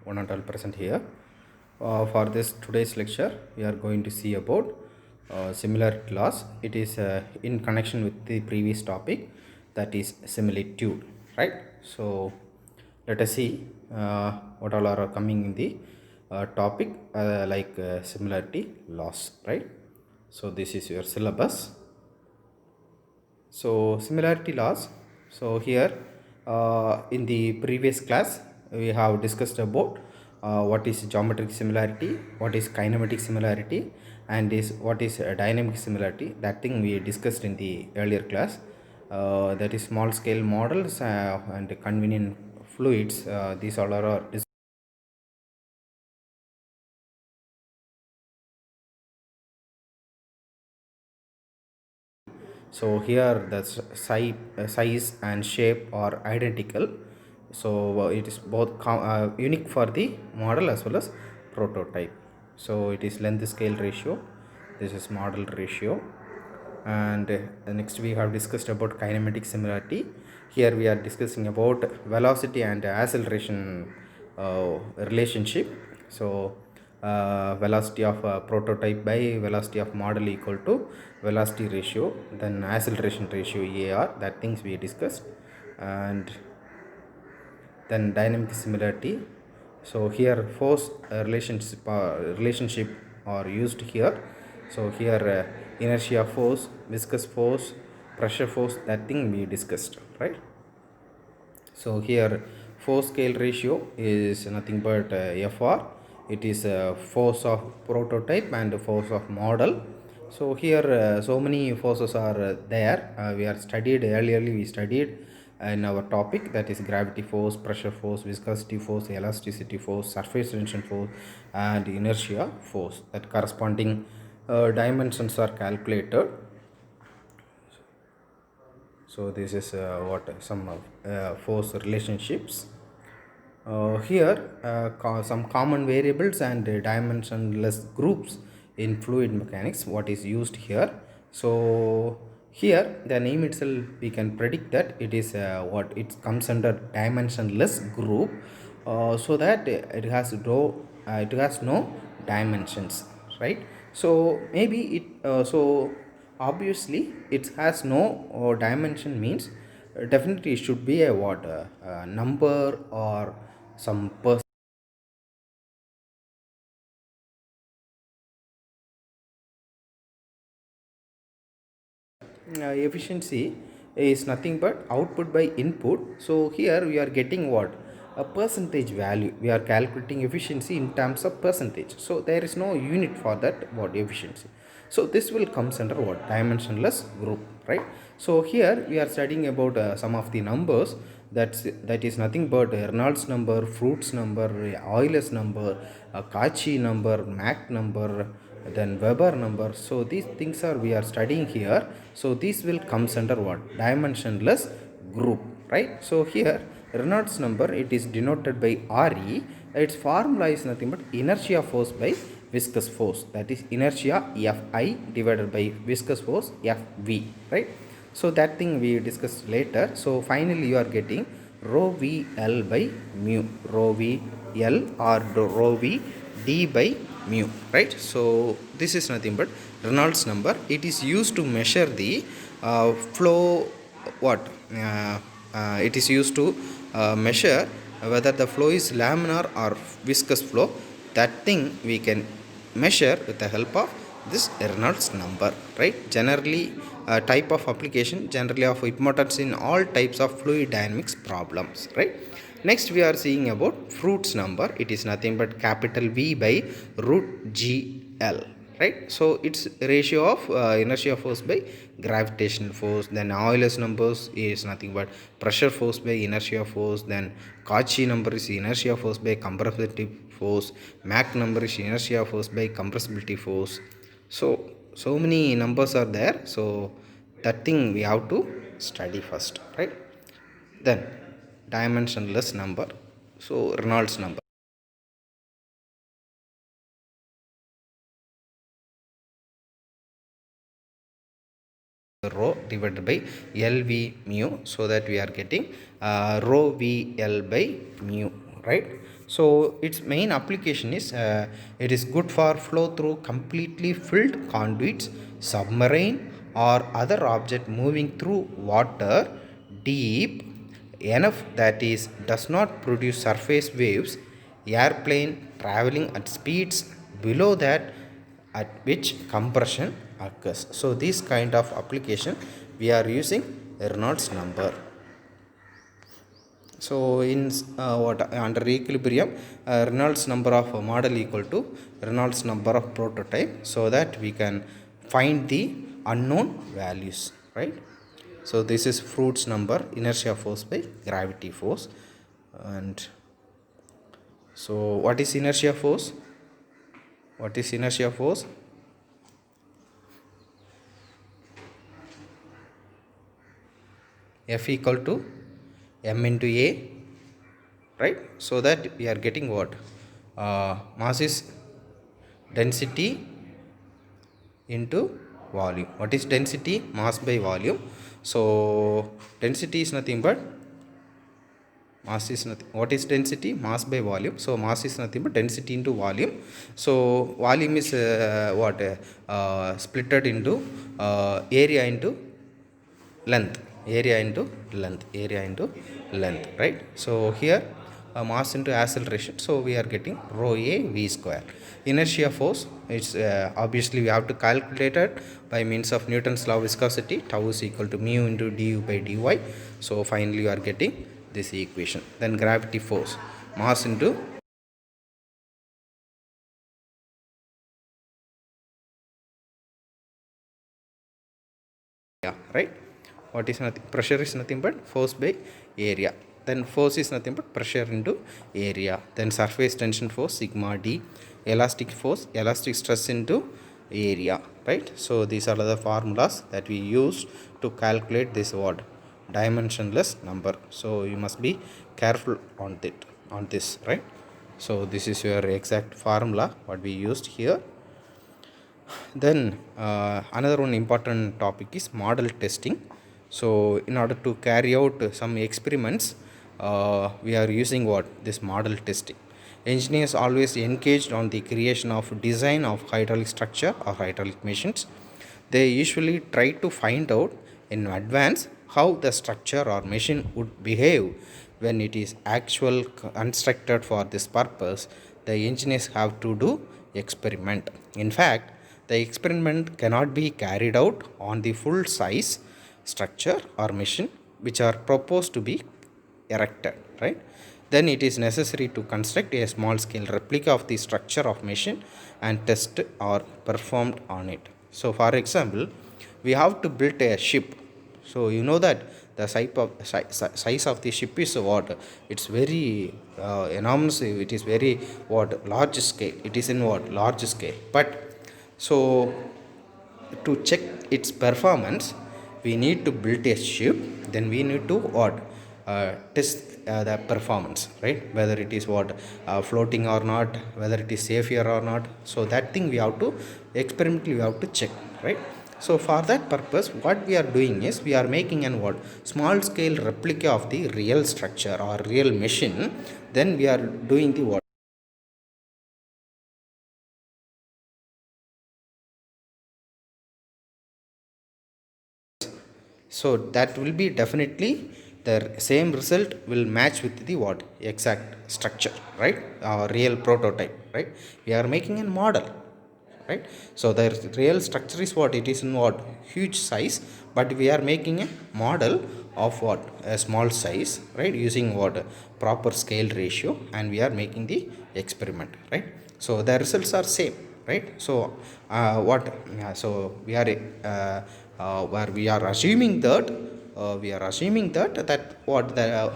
one and all present here. For this today's lecture, we are going to see about similarity laws. It is in connection with the previous topic, that is similitude, right? So let us see what all are coming in the topic, similarity laws, right? So this is your syllabus. So similarity laws. So here in the previous class we have discussed about what is geometric similarity, what is kinematic similarity, and is what is dynamic similarity. That thing we discussed in the earlier class. That is small scale models and convenient fluids. These all are so here the size and shape are identical. So it is both unique for the model as well as prototype. So it is length scale ratio, this is model ratio. And next we have discussed about kinematic similarity. Here we are discussing about velocity and acceleration relationship. So velocity of prototype by velocity of model equal to velocity ratio, then acceleration ratio AR, that things we discussed. And then dynamic similarity. So here force relationship are used here. So here inertia force, viscous force, pressure force, that thing we discussed, right? So here force scale ratio is nothing but FR. It is force of prototype and force of model. So here so many forces are there. We are studied earlierly, we studied in our topic, that is gravity force, pressure force, viscosity force, elasticity force, surface tension force, and inertia force. That corresponding dimensions are calculated. So this is what some force relationships. Here some common variables and dimensionless groups in fluid mechanics, what is used here. So here the name itself we can predict that it is what it comes under dimensionless group, so that it has no dimensions, right? So maybe it obviously it has no dimension means definitely it should be a what number or some efficiency is nothing but output by input. So here we are getting what a percentage value, we are calculating efficiency in terms of percentage. So there is no unit for that what efficiency. So this will comes under what dimensionless group, right? So here we are studying about some of the numbers. That is nothing but Reynolds number, Fruits number, Euler's number, Kachi number, Mach number, then Weber number. So these things are we are studying here. So this will comes under what dimensionless group, right? So here Reynolds number, it is denoted by Re. Its formula is nothing but inertia force by viscous force, that is inertia Fi divided by viscous force Fv, right? So that thing we discussed later. So finally you are getting rho VL by mu, rho VL or rho V d by mu, right? So this is nothing but Reynolds number. It is used to measure the flow, what it is used to measure whether the flow is laminar or viscous flow. That thing we can measure with the help of this Reynolds number, right? Generally type of application generally of importance in all types of fluid dynamics problems, right? Next we are seeing about Fruits number. It is nothing but capital V by root GL, right? So it's ratio of inertia force by gravitational force. Then Euler's numbers is nothing but pressure force by inertia force. Then Cauchy number is inertia force by compressibility force. Mach number is inertia force by compressibility force. So many numbers are there. So that thing we have to study first, right? Then dimensionless number. So Reynolds number, rho divided by LV mu, so that we are getting rho VL by mu, right? So its main application is it is good for flow through completely filled conduits, submarine or other object moving through water deep enough that is does not produce surface waves, airplane traveling at speeds below that at which compression occurs. So this kind of application we are using Reynolds number. So in what under equilibrium, Reynolds number of a model equal to Reynolds number of prototype, so that we can find the unknown values, right? So this is Fruit's number, inertia force by gravity force. And so what is inertia force? What is inertia force? F equal to m into a, right? So that we are getting what? Mass is density into volume. What is density? Mass by volume. So density is nothing but mass is nothing. What is density? Mass by volume. So mass is nothing but density into volume. So volume is what? Splitted into area into length. Area into length, right? So here mass into acceleration, so we are getting rho a v square. Inertia force, it's obviously we have to calculate it by means of Newton's law of viscosity. Tau is equal to mu into du by dy. So finally you are getting this equation. Then gravity force, mass into right? What is nothing? Pressure is nothing but force by area. Then force is nothing but pressure into area. Then surface tension force sigma d, elastic force, elastic stress into area, right? So these are the formulas that we use to calculate this what? Dimensionless number. So you must be careful on this, right? So this is your exact formula what we used here. Then another one important topic is model testing. So in order to carry out some experiments, we are using what? This model testing. Engineers always engaged on the creation of design of hydraulic structure or hydraulic machines. They usually try to find out in advance how the structure or machine would behave when it is actual constructed. For this purpose, the engineers have to do experiment. In fact, the experiment cannot be carried out on the full size structure or machine which are proposed to be erected, right? Then it is necessary to construct a small scale replica of the structure of machine and test or performed on it. So for example, we have to build a ship. So you know that the size of the ship is what? It's very enormous. It is very what? Large scale. It is in what? Large scale. But so to check its performance, we need to build a ship. Then we need to what? Test the performance, right? Whether it is what? Floating or not, whether it is safer or not. So that thing we have to experimentally we have to check, right? So for that purpose, what we are doing is we are making an what? Small scale replica of the real structure or real machine. Then we are doing the what? So that will be definitely the same result will match with the what? Exact structure, right? Real prototype, right? We are making a model, right? So the real structure is what? It is in what? Huge size, but we are making a model of what? A small size, right? Using what? Proper scale ratio, and we are making the experiment, right? So the results are same, right? So what? So we are where we are assuming that that what the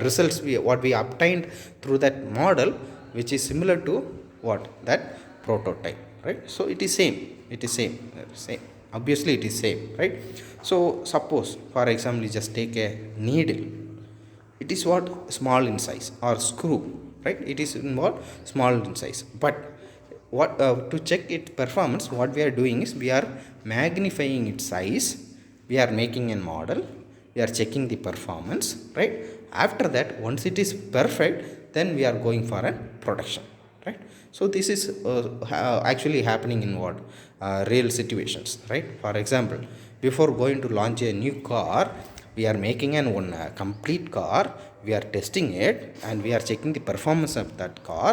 results what we obtained through that model, which is similar to what? That prototype, right? So it is same, obviously it is same, right? So suppose for example you just take a needle. It is what? Small in size, or screw, right? It is in what? Small in size. But what to check its performance, what we are doing is we are magnifying its size. We are making a model, we are checking the performance, right? After that, once it is perfect, then we are going for a production, right? So this is actually happening in what real situations, right? For example, before going to launch a new car, we are making an one complete car, we are testing it and we are checking the performance of that car.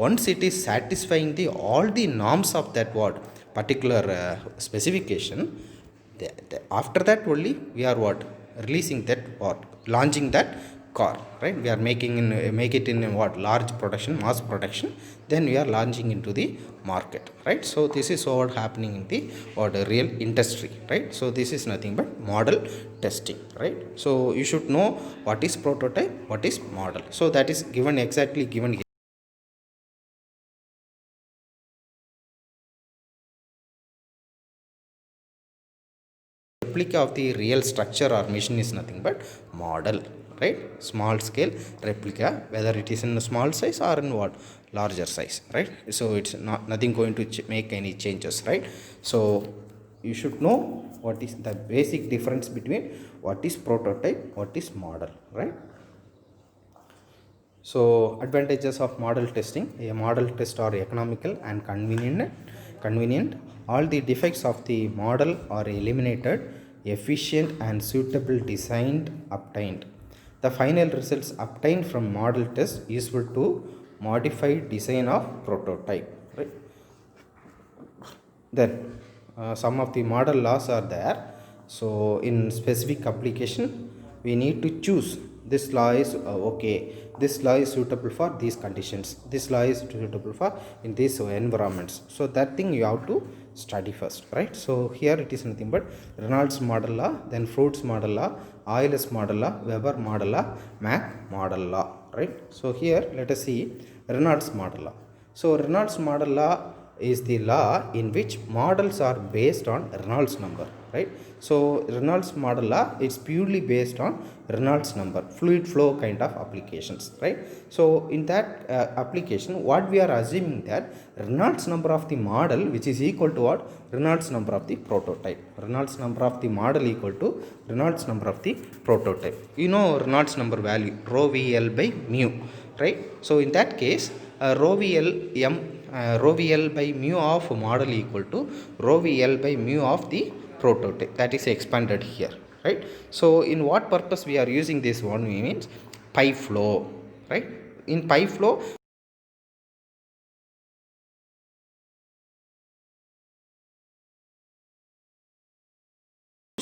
Once it is satisfying the all the norms of that what particular specification, after that only we are what releasing that or launching that car, right? We are making in make it in what large production, mass production, then we are launching into the market, right? So this is what happening in the or the real industry, right? So this is nothing but model testing, right? So you should know what is prototype, what is model. So that is given, exactly given here. Replica of the real structure or machine is nothing but model, right? Small scale replica, whether it is in a small size or in what larger size, right? So it's not nothing going to make any changes, right? So you should know what is the basic difference between what is prototype, what is model, right? So advantages of model testing: a model test are economical and convenient. All the defects of the model are eliminated. Efficient and suitable design obtained. The final results obtained from model test useful to modify design of prototype, right? Then some of the model laws are there. So in specific application we need to choose this law is okay, this law is suitable for these conditions, this law is suitable for in these environments. So that thing you have to study first, right? So here it is nothing but Reynolds model law, then Fruits model law, Euler's model law, Weber model law, Mach model law, right? So here let us see Reynolds model law. So Reynolds model law is the law in which models are based on Reynolds number, right? So Reynolds model law is purely based on Reynolds number, fluid flow kind of applications, right? So in that application, what we are assuming that Reynolds number of the model, which is equal to what? Reynolds number of the prototype. Reynolds number of the model equal to Reynolds number of the prototype. You know Reynolds number value, rho VL by mu, right? So in that case, rho VL m rho VL by mu of model equal to rho VL by mu of the prototype, that is expanded here, right? So in what purpose we are using this one means pi flow, right? In pi flow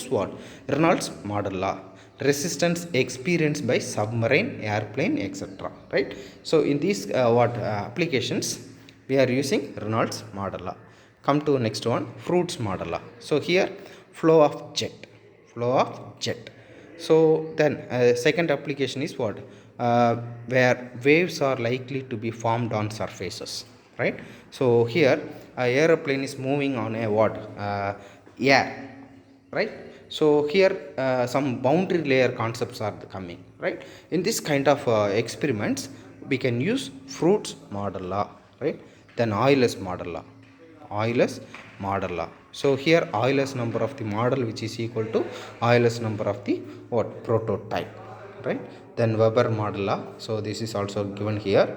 what? Reynolds model law, resistance experienced by submarine, airplane, etc., right? So in these applications we are using Reynolds model law. Come to next one, Fruits model law. So here flow of jet. So then second application is what? Where waves are likely to be formed on surfaces, right? So here aeroplane is moving on a what? Air, right? So here some boundary layer concepts are coming, right? In this kind of experiments we can use Fruits model law, right? Then Euler's model law, Euler's model law. So here Euler's number of the model, which is equal to Euler's number of the what? Prototype, right? Then Weber model law. So this is also given here.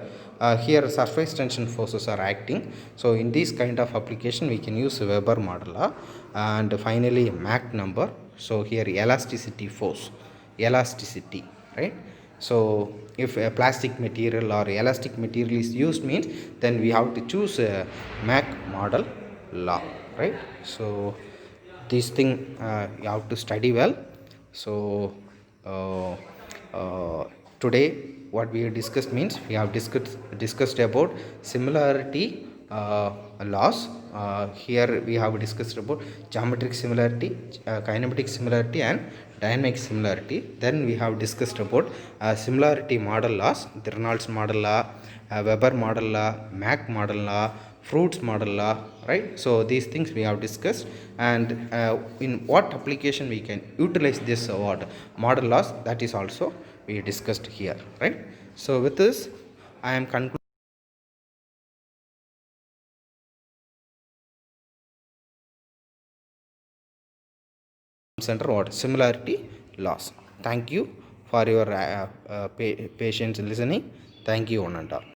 Here surface tension forces are acting. So in this kind of application we can use Weber model law. And finally Mach number. So here elasticity force, elasticity, right? So if a plastic material or elastic material is used means, then we have to choose a Mach model law, right? So this thing you have to study well. So uh, uh, today what we have discussed means we have discussed about similarity laws. Here we have discussed about geometric similarity, kinematic similarity and dynamic similarity. Then we have discussed about similarity model laws, the Reynolds model law, Weber model law, Mach model law, Fruits model law, right? So these things we have discussed. And in what application we can utilize this what model laws, that is also we discussed here, right? So with this I am concluding center what similarity laws. Thank you for your patience listening. Thank you, one and all.